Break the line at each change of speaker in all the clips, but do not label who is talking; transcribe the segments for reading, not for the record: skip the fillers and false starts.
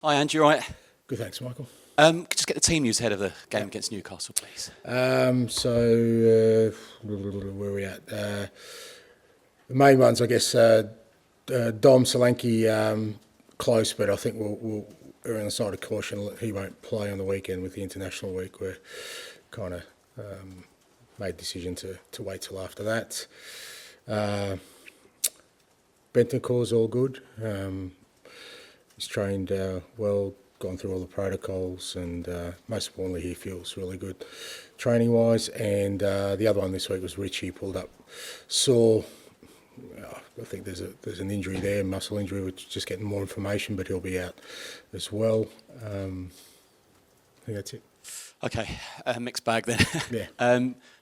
Hi, Ange, you all right?
Good, thanks, Michael.
Could you just get the team news ahead of the game against Newcastle, please?
Where are we at? The main ones, I guess, Dom Solanke, close, but I think we'll err on the side of caution. He won't play on the weekend with the international week. We're kind of made the decision to wait till after that. Bentancur's all good. He's trained well, gone through all the protocols, and most importantly, he feels really good training-wise. And the other one this week was Richie, pulled up sore. I think there's an injury there, muscle injury, which is just getting more information, but he'll be out as well. I think that's it.
Okay, mixed bag then.
Yeah.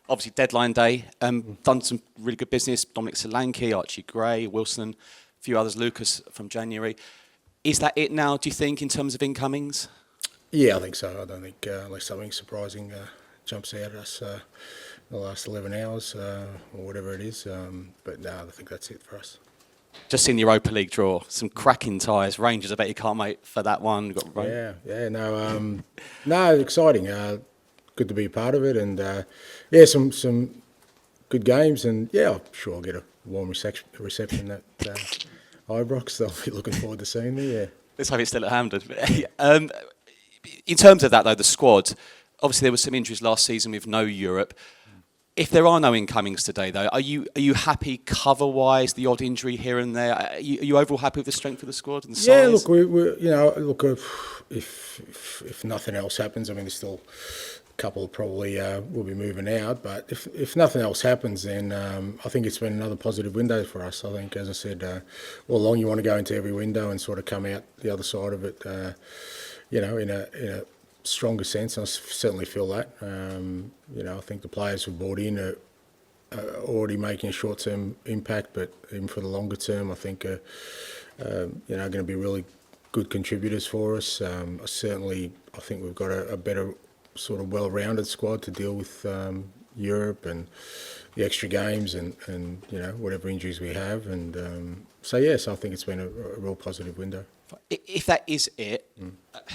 Obviously, deadline day. Done some really good business. Dominic Solanke, Archie Gray, Wilson, a few others, Lucas from January. Is that it now, do you think, in terms of incomings?
Yeah, I think so. I don't think, unless something surprising jumps out at us in the last 11 hours or whatever it is. But no, I think that's it for us.
Just seen the Europa League draw. Some cracking ties. Rangers, I bet you can't wait for that one.
No, exciting. Good to be a part of it. And, some good games. And, I'm sure I'll get a warm reception at Ibrox. They'll be looking forward to seeing me, yeah.
Let's hope it's still at Hampden. In terms of that, though, the squad, obviously there were some injuries last season with no Europe. If there are no incomings today, though, are you happy cover-wise, the odd injury here and there? Are you overall happy with the strength of the squad and the size?
Yeah, look, if nothing else happens, I mean, there's still a couple probably will be moving out, but if nothing else happens, then I think it's been another positive window for us. I think, as I said, all along you want to go into every window and sort of come out the other side of it, in a stronger sense. I certainly feel that. I think the players who bought in are already making a short-term impact, but even for the longer term, I think are going to be really good contributors for us. I think we've got a better sort of well-rounded squad to deal with Europe and the extra games and whatever injuries we have. And so I think it's been a real positive window.
If that is it,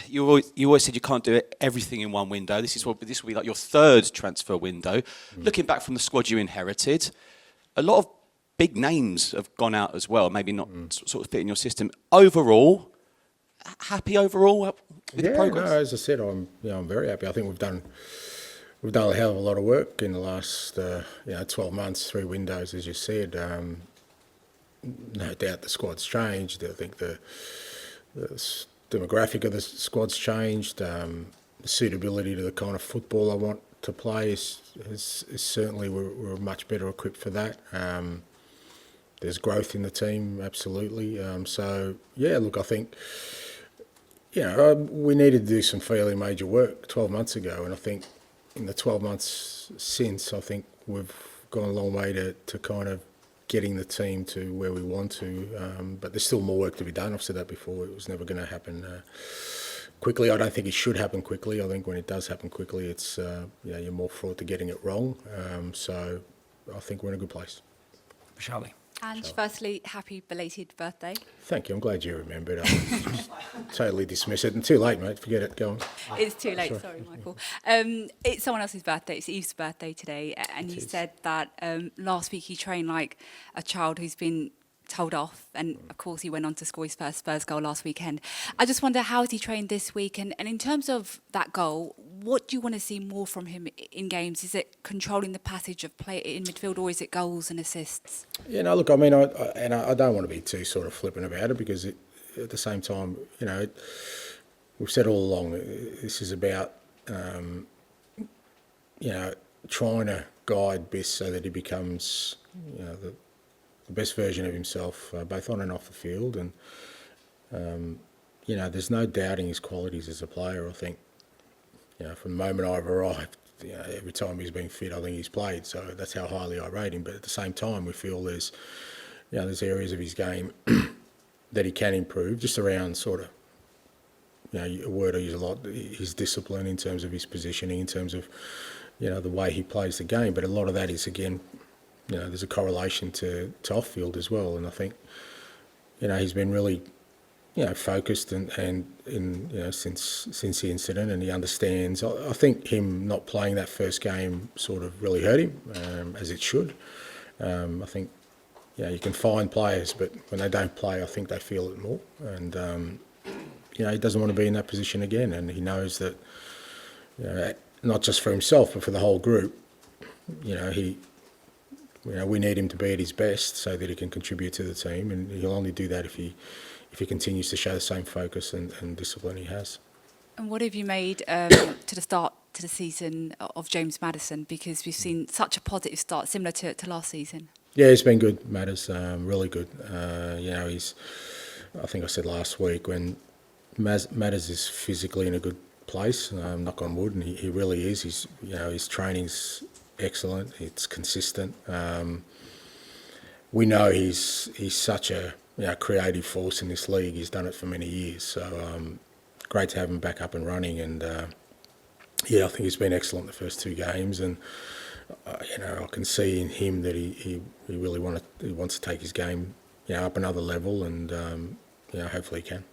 you always said you can't do everything in one window. This will be like your third transfer window. Looking back from the squad you inherited, a lot of big names have gone out as well. Maybe not sort of fit in your system. Overall, happy overall with the progress?
No, as I said, I'm very happy. I think we've done a hell of a lot of work in the last 12 months, 3 windows, as you said. No doubt the squad's changed. I think the demographic of the squad's changed. The suitability to the kind of football I want to play is certainly we're much better equipped for that. There's growth in the team, absolutely. I think we needed to do some fairly major work 12 months ago, and I think in the 12 months since, I think we've gone a long way to kind of getting the team to where we want to, but there's still more work to be done. I've said that before. It was never going to happen quickly. I don't think it should happen quickly. I think when it does happen quickly, it's you're more fraught to getting it wrong. So I think we're in a good place.
Charlie.
Ange, firstly, happy belated birthday.
Thank you. I'm glad you remembered. I just totally dismiss it. And too late, mate. Forget it. Go on.
It's too late. Sorry, Michael. It's someone else's birthday. It's Eve's birthday today. And he said that last week he trained like a child who's been told off. And, of course, he went on to score his first Spurs goal last weekend. I just wonder, how has he trained this week? And in terms of that goal, what do you want to see more from him in games? Is it controlling the passage of play in midfield, or is it goals and assists?
Look, I mean, I don't want to be too sort of flippant about it, because at the same time, we've said all along, this is about, trying to guide Biss so that he becomes, the best version of himself, both on and off the field. And, there's no doubting his qualities as a player. I think, from the moment I've arrived, every time he's been fit, I think he's played. So that's how highly I rate him. But at the same time, we feel there's areas of his game that he can improve, just around sort of, a word I use a lot, his discipline in terms of his positioning, in terms of, the way he plays the game. But a lot of that is, again, there's a correlation to off-field as well. And I think, he's been really focused and since the incident, and he understands. I think him not playing that first game sort of really hurt him, as it should. I think you can find players, but when they don't play, I think they feel it more. And he doesn't want to be in that position again, and he knows that not just for himself but for the whole group. We need him to be at his best so that he can contribute to the team, and he'll only do that if he continues to show the same focus and discipline he has.
And what have you made to the start to the season of James Maddison? Because we've seen such a positive start, similar to last season. Yeah,
he's been good, Madders, really good. I think I said last week, when Madders is physically in a good place, knock on wood, and he really is. His training's excellent. It's consistent. We know he's such a creative force in this league. He's done it for many years. So great to have him back up and running. And I think he's been excellent the first two games. And I can see in him that he really wants to take his game up another level, and hopefully he can.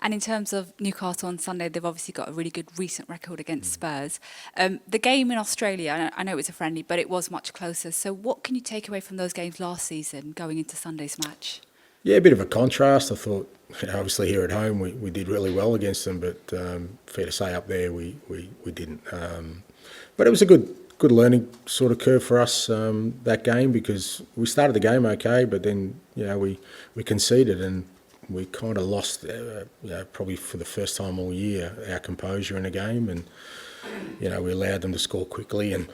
And in terms of Newcastle on Sunday, they've obviously got a really good recent record against Spurs. The game in Australia, I know it was a friendly, but it was much closer. So what can you take away from those games last season going into Sunday's match? Yeah,
a bit of a contrast. I thought, obviously here at home we did really well against them, but fair to say up there we didn't. But it was a good learning sort of curve for us, that game, because we started the game okay, but then we conceded, and we kind of lost, probably for the first time all year, our composure in the game, and we allowed them to score quickly, and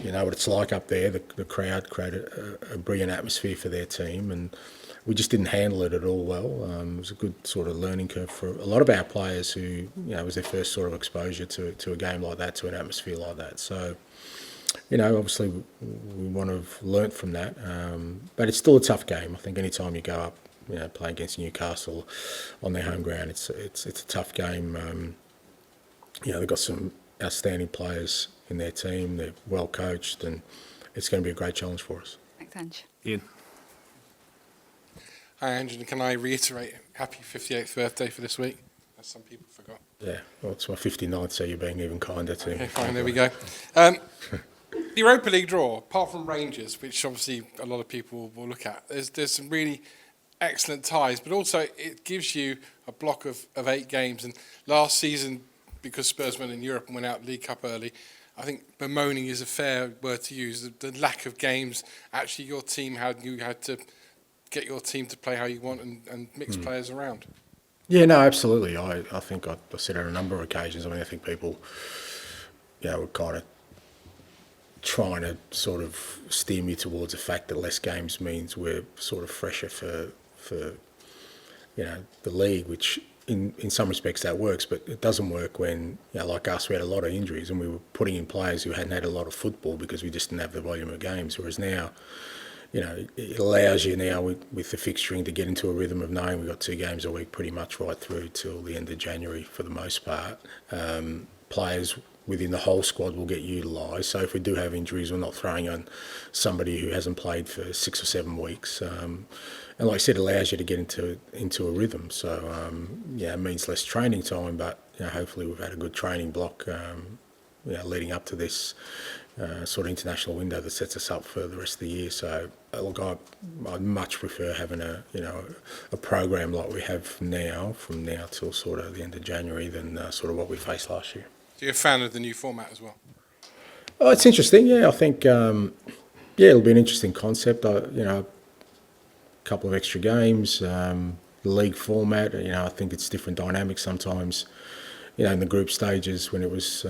you know what it's like up there. The crowd created a brilliant atmosphere for their team, and we just didn't handle it at all well. It was a good sort of learning curve for a lot of our players who, it was their first sort of exposure to a game like that, to an atmosphere like that. So, obviously we want to have learnt from that, but it's still a tough game. I think any time you go up, play against Newcastle on their home ground, it's a tough game. They've got some outstanding players in their team. They're well coached, and it's going to be a great challenge for us.
Thanks, Ange.
Ian. Hi, Ange, and can I reiterate happy 58th birthday for this week, as some people forgot?
Yeah, well, it's my 59th, so you're being even kinder to me.
Okay, fine, there we go. The Europa League draw, apart from Rangers, which obviously a lot of people will look at, there's some really excellent ties, but also it gives you a block of 8 games. And last season, because Spurs went in Europe and went out League Cup early, I think bemoaning is a fair word to use. The lack of games, actually your team, you had to get your team to play how you want and mix players around.
Yeah, no, absolutely. I think I said on a number of occasions, I think people, were kind of trying to sort of steer me towards the fact that less games means we're sort of fresher for the league, which in some respects that works, but it doesn't work when, like us, we had a lot of injuries and we were putting in players who hadn't had a lot of football because we just didn't have the volume of games, whereas now, it allows you now with the fixturing to get into a rhythm of knowing we've got 2 games a week pretty much right through till the end of January for the most part. Players within the whole squad will get utilised. So if we do have injuries, we're not throwing on somebody who hasn't played for 6 or 7 weeks. And like I said, it allows you to get into a rhythm. So, it means less training time, but hopefully we've had a good training block leading up to this sort of international window that sets us up for the rest of the year. So, look, I'd much prefer having a program like we have now, from now till sort of the end of January, than sort of what we faced last year.
So you're a fan of the new format as well?
Oh, it's interesting. Yeah, I think it'll be an interesting concept. A couple of extra games, the league format. I think it's different dynamics sometimes. In the group stages when it was,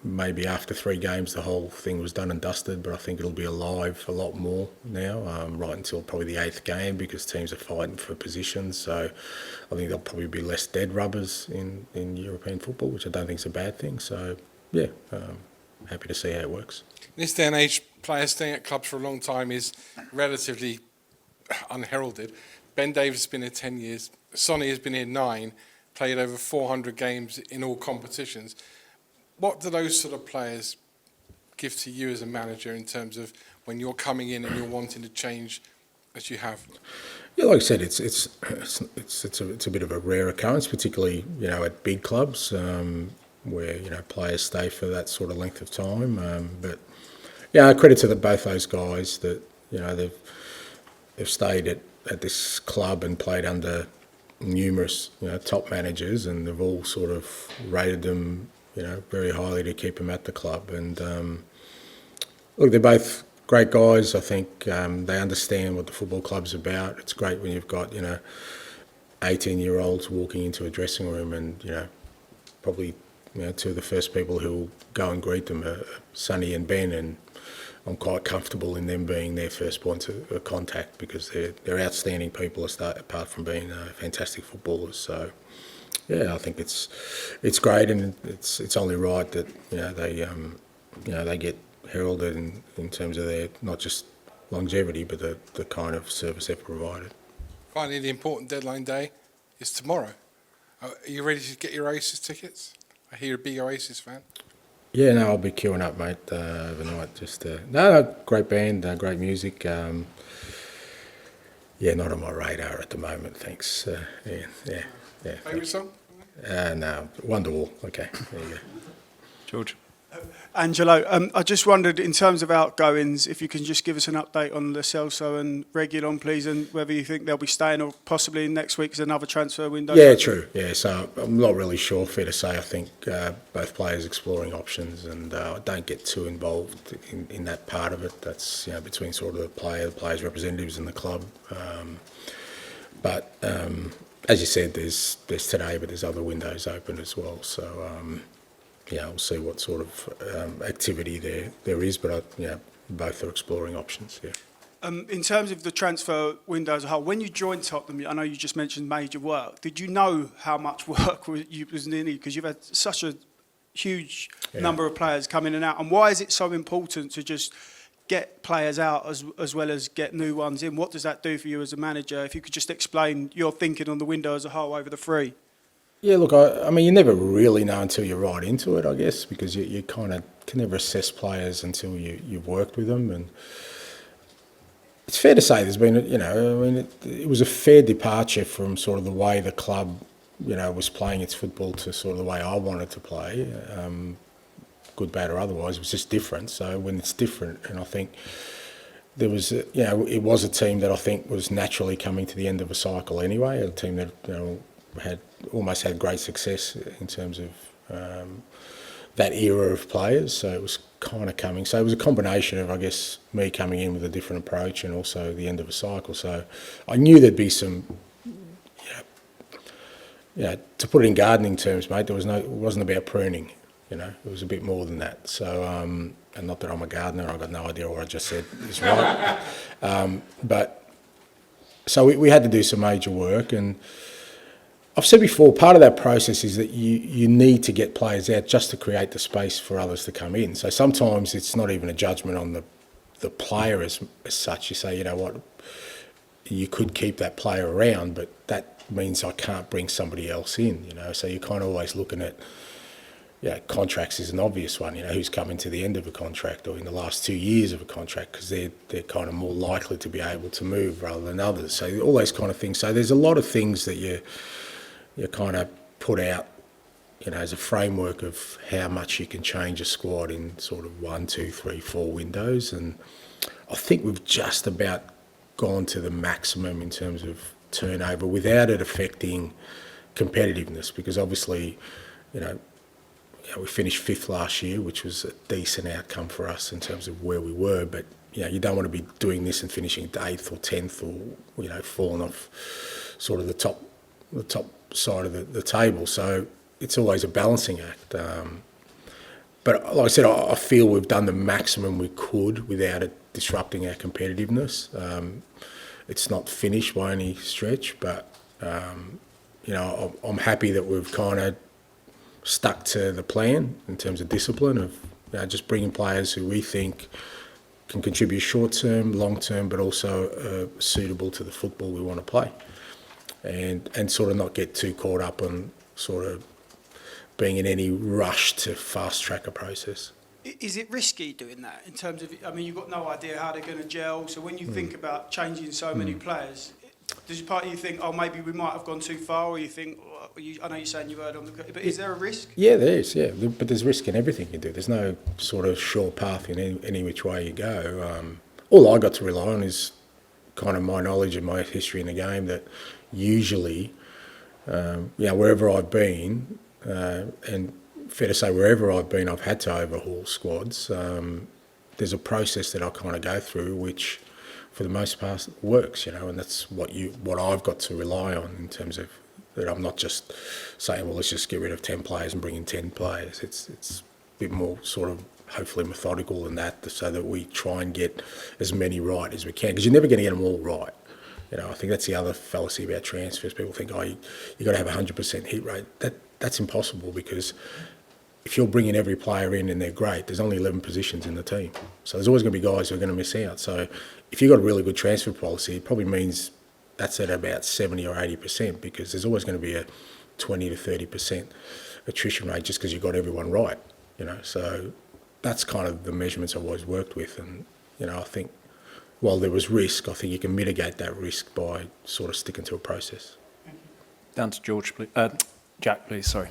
maybe after 3 games the whole thing was done and dusted. But I think it'll be alive a lot more now, right until probably the 8th game, because teams are fighting for positions. So I think there'll probably be less dead rubbers in European football, which I don't think is a bad thing. So happy to see how it works.
In this day and age, players staying at clubs for a long time is relatively unheralded. Ben Davies has been here 10 years. Sonny has been here 9, played over 400 games in all competitions. What do those sort of players give to you as a manager in terms of when you're coming in and you're wanting to change as you have?
Yeah, like I said, it's a bit of a rare occurrence, particularly at big clubs where players stay for that sort of length of time. But yeah, credit to both those guys that they've stayed at this club and played under numerous top managers, and they've all sort of rated them very highly to keep them at the club. And look, they're both great guys. I think they understand what the football club's about. It's great when you've got 18-year-olds walking into a dressing room, and probably two of the first people who will go and greet them are Sonny and Ben, and I'm quite comfortable in them being their first points of contact, because they're outstanding people apart from being fantastic footballers. So yeah, I think it's great, and it's only right that they get heralded in terms of their not just longevity, but the kind of service they've provided.
Finally, the important deadline day is tomorrow. Are you ready to get your Oasis tickets? I hear you're a big Oasis fan.
Yeah, no, I'll be queuing up, mate, overnight. Just no, great band, great music. Yeah, not on my radar at the moment. Thanks. Yeah.
Favourite song?
No, Wonderwall. Okay, there you go.
George.
Angelo, I just wondered, in terms of outgoings, if you can just give us an update on Lo Celso and Reguilón, please, and whether you think they'll be staying, or possibly next week is another transfer window.
Yeah, true. Yeah, so I'm not really sure. Fair to say, I think both players exploring options, and I don't get too involved in that part of it. That's between sort of the players' representatives and the club. But as you said, there's today, but there's other windows open as well. So. We'll see what sort of activity there is, but both are exploring options. Yeah.
In terms of the transfer window as a whole, when you joined Tottenham, I know you just mentioned major work. Did you know how much work was needed? Because you've had such a huge number of players come in and out. And why is it so important to just get players out as well as get new ones in? What does that do for you as a manager? If you could just explain your thinking on the window as a whole over the three.
Yeah, look, I mean, you never really know until you're right into it, I guess, because you kind of can never assess players until you've worked with them. And it's fair to say there's been, it was a fair departure from sort of the way the club, was playing its football to sort of the way I wanted to play, good, bad or otherwise. It was just different. So when it's different, and I think there was, it was a team that I think was naturally coming to the end of a cycle anyway, a team that, had great success in terms of that era of players, so it was kind of coming. So it was a combination of, I guess, me coming in with a different approach and also the end of a cycle. So I knew there'd be some, to put it in gardening terms, mate, it wasn't about pruning, it was a bit more than that. So, and not that I'm a gardener, I've got no idea what I just said is right. But so we had to do some major work, and I've said before, part of that process is that you need to get players out just to create the space for others to come in. So sometimes it's not even a judgment on the player as such. You say, you know what, you could keep that player around, but that means I can't bring somebody else in, So you're kind of always looking at, contracts is an obvious one, who's coming to the end of a contract or in the last 2 years of a contract, because they're kind of more likely to be able to move rather than others. So all those kind of things. So there's a lot of things that you kind of put out, as a framework of how much you can change a squad in sort of 1, 2, 3, 4 windows. And I think we've just about gone to the maximum in terms of turnover without it affecting competitiveness, because obviously, we finished 5th last year, which was a decent outcome for us in terms of where we were. But, you don't want to be doing this and finishing 8th or 10th or, falling off sort of the top side of the table. So it's always a balancing act. But like I said, I feel we've done the maximum we could without it disrupting our competitiveness. It's not finished by any stretch, but I'm happy that we've kind of stuck to the plan in terms of discipline of just bringing players who we think can contribute short term, long term, but also suitable to the football we want to play. And sort of not get too caught up on sort of being in any rush to fast track a process.
Is it risky doing that in terms of, I mean, you've got no idea how they're going to gel, so when you think about changing so many players, does part of you think, oh, maybe we might have gone too far, or you think, I know you're saying you've heard on the, but is there a risk?
Yeah, there is, yeah. But there's risk in everything you do. There's no sort of sure path in any which way you go. All I got to rely on is kind of my knowledge and my history in the game, that usually, wherever I've been, and fair to say wherever I've been, I've had to overhaul squads. There's a process that I kind of go through which, for the most part, works, and that's what I've got to rely on in terms of that. I'm not just saying, well, let's just get rid of 10 players and bring in 10 players. It's a bit more sort of hopefully methodical than that, so that we try and get as many right as we can, because you're never going to get them all right. I think that's the other fallacy about transfers. People think, oh, you got to have a 100% hit rate. That's impossible, because if you're bringing every player in and they're great, there's only 11 positions in the team. So there's always going to be guys who are going to miss out. So if you've got a really good transfer policy, it probably means that's at about 70 or 80%, because there's always going to be a 20 to 30% attrition rate just because you've got everyone right. So that's kind of the measurements I've always worked with. And, I think while there was risk, I think you can mitigate that risk by sort of sticking to a process.
Down to George, please. Jack, please, sorry.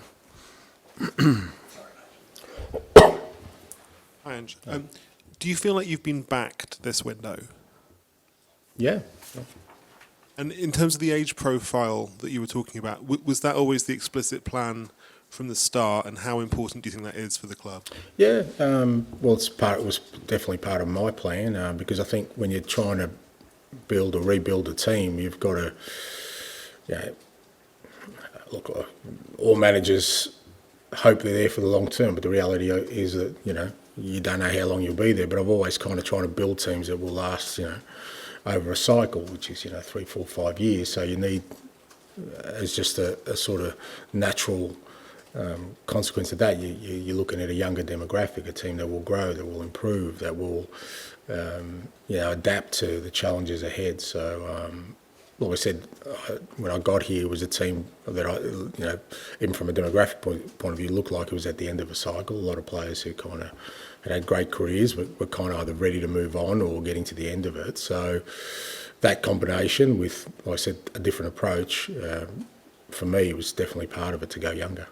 Hi, Ange. Do you feel like you've been backed this window?
Yeah.
And in terms of the age profile that you were talking about, was that always the explicit plan from the start, and how important do you think that is for the club?
Yeah, well, it was definitely part of my plan, because I think when you're trying to build or rebuild a team, you've got to, look, all managers hope they're there for the long term, but the reality is that, you don't know how long you'll be there. But I've always kind of trying to build teams that will last, over a cycle, which is, 3, 4, 5 years. So you need, as just a sort of natural consequence of that, you're looking at a younger demographic, a team that will grow, that will improve, that will, adapt to the challenges ahead. So, like I said, when I got here, it was a team that even from a demographic point of view, looked like it was at the end of a cycle. A lot of players who kind of had great careers were kind of either ready to move on or getting to the end of it. So that combination with, like I said, a different approach, for me, was definitely part of it to go younger.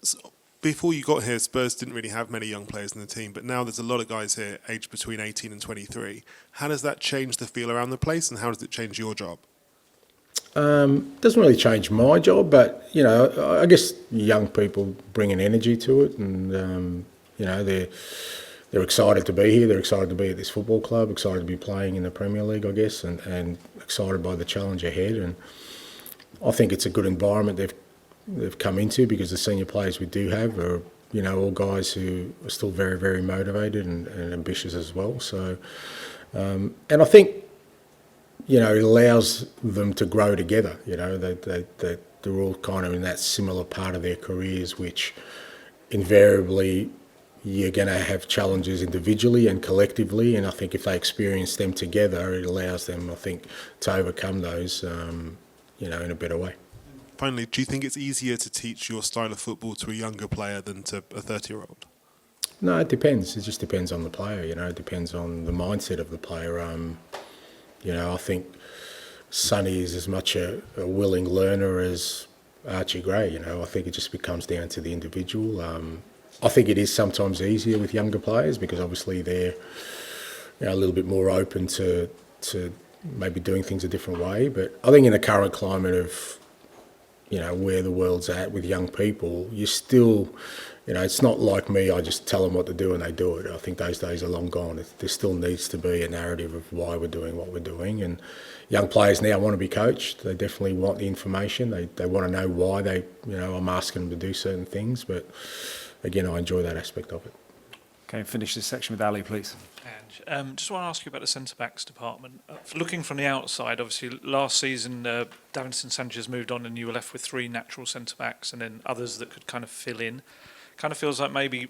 So before you got here, Spurs didn't really have many young players in the team, but now there's a lot of guys here aged between 18 and 23. How does that change the feel around the place, and how does it change your job?
Doesn't really change my job, but, I guess young people bring an energy to it, and, they're excited to be here, they're excited to be at this football club, excited to be playing in the Premier League, I guess, and excited by the challenge ahead. And I think it's a good environment they've come into, because the senior players we do have are, all guys who are still very, very motivated and ambitious as well. So, and I think, it allows them to grow together. They're all kind of in that similar part of their careers, which invariably you're going to have challenges individually and collectively. And I think if they experience them together, it allows them, I think, to overcome those, in a better way.
Finally, do you think it's easier to teach your style of football to a younger player than to a 30-year-old?
No, it depends. It just depends on the player, It depends on the mindset of the player. I think Sonny is as much a willing learner as Archie Gray, I think it just comes down to the individual. I think it is sometimes easier with younger players, because obviously they're a little bit more open to maybe doing things a different way. But I think in the current climate of where the world's at with young people, you still, it's not like me, I just tell them what to do and they do it. I think those days are long gone. There still needs to be a narrative of why we're doing what we're doing. And young players now want to be coached. They definitely want the information. They want to know why I'm asking them to do certain things. But again, I enjoy that aspect of it.
Okay, finish this section with Ali, please.
Ange, just want to ask you about the centre-backs department. Looking from the outside, obviously, last season, Davinson Sanchez moved on and you were left with 3 natural centre-backs and then others that could kind of fill in. Kind of feels like maybe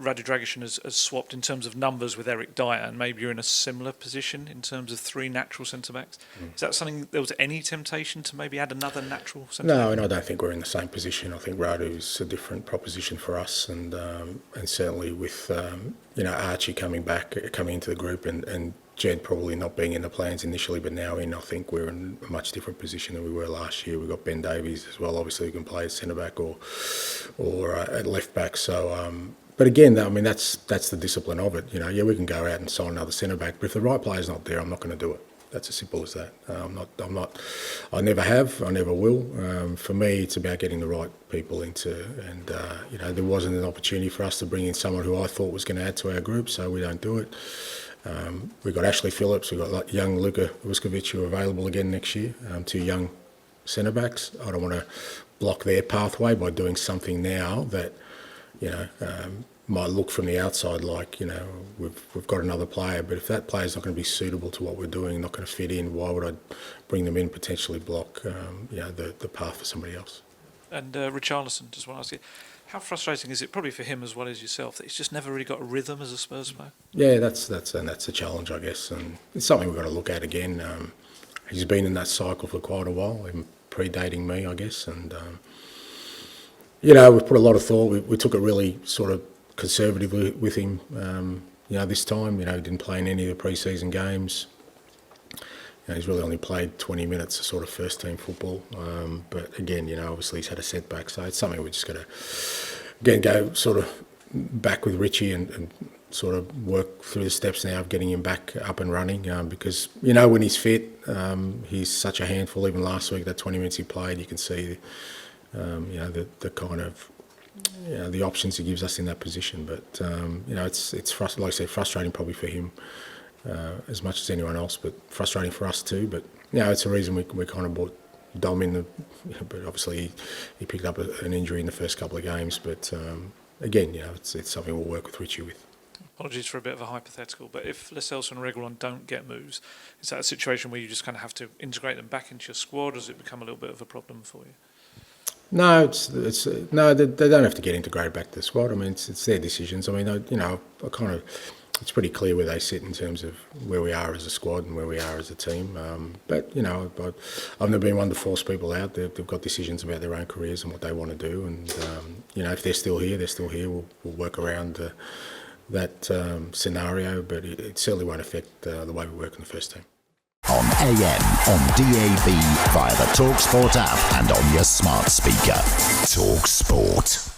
Radu Dragic has swapped in terms of numbers with Eric Dyer, and maybe you're in a similar position in terms of 3 natural centre-backs. Is that something, there was any temptation to maybe add another natural centre-back?
No, and I don't think we're in the same position. I think Radu's a different proposition for us, and certainly with Archie coming into the group, and Jed probably not being in the plans initially, but now in, I think we're in a much different position than we were last year. We've got Ben Davies as well, obviously, who can play as centre-back or at left-back. So, but again, I mean, that's the discipline of it. We can go out and sign another centre-back, but if the right player's not there, I'm not going to do it. That's as simple as that. I never have, I never will. For me, it's about getting the right people into, and there wasn't an opportunity for us to bring in someone who I thought was going to add to our group, so we don't do it. We've got Ashley Phillips, we've got young Luka Vuskovic who are available again next year, 2 young centre-backs. I don't want to block their pathway by doing something now that, might look from the outside like, we've got another player, but if that player's not going to be suitable to what we're doing, not going to fit in, why would I bring them in, potentially block, the path for somebody else?
And Richarlison, just want to ask you, how frustrating is it, probably for him as well as yourself, that he's just never really got a rhythm as a Spurs player? Yeah,
that's a challenge, I guess, and it's something we've got to look at again. He's been in that cycle for quite a while, even predating me, I guess, and we've put a lot of thought. We took it really sort of conservatively with him. This time, he didn't play in any of the pre-season games. He's really only played 20 minutes of sort of first-team football. But again, obviously he's had a setback. So it's something we're just going to, again, go sort of back with Richie and sort of work through the steps now of getting him back up and running. Because, when he's fit, he's such a handful. Even last week, that 20 minutes he played, you can see, the kind of, the options he gives us in that position. But, it's like I said, frustrating probably for him. As much as anyone else, but frustrating for us too. But it's a reason we kind of brought Dom in. But obviously he picked up an injury in the first couple of games. But again, it's something we'll work with Richie with.
Apologies for a bit of a hypothetical, but if Lascelles and Reguilon don't get moves, is that a situation where you just kind of have to integrate them back into your squad, or does it become a little bit of a problem for you?
No, no. They don't have to get integrated back to the squad. I mean, it's their decisions. I mean, I kind of. It's pretty clear where they sit in terms of where we are as a squad and where we are as a team. But I've never been one to force people out. They've got decisions about their own careers and what they want to do. And if they're still here, they're still here. We'll work around that scenario, but it certainly won't affect the way we work in the first team.
On AM, on DAB, via the talkSPORT app, and on your smart speaker. talkSPORT.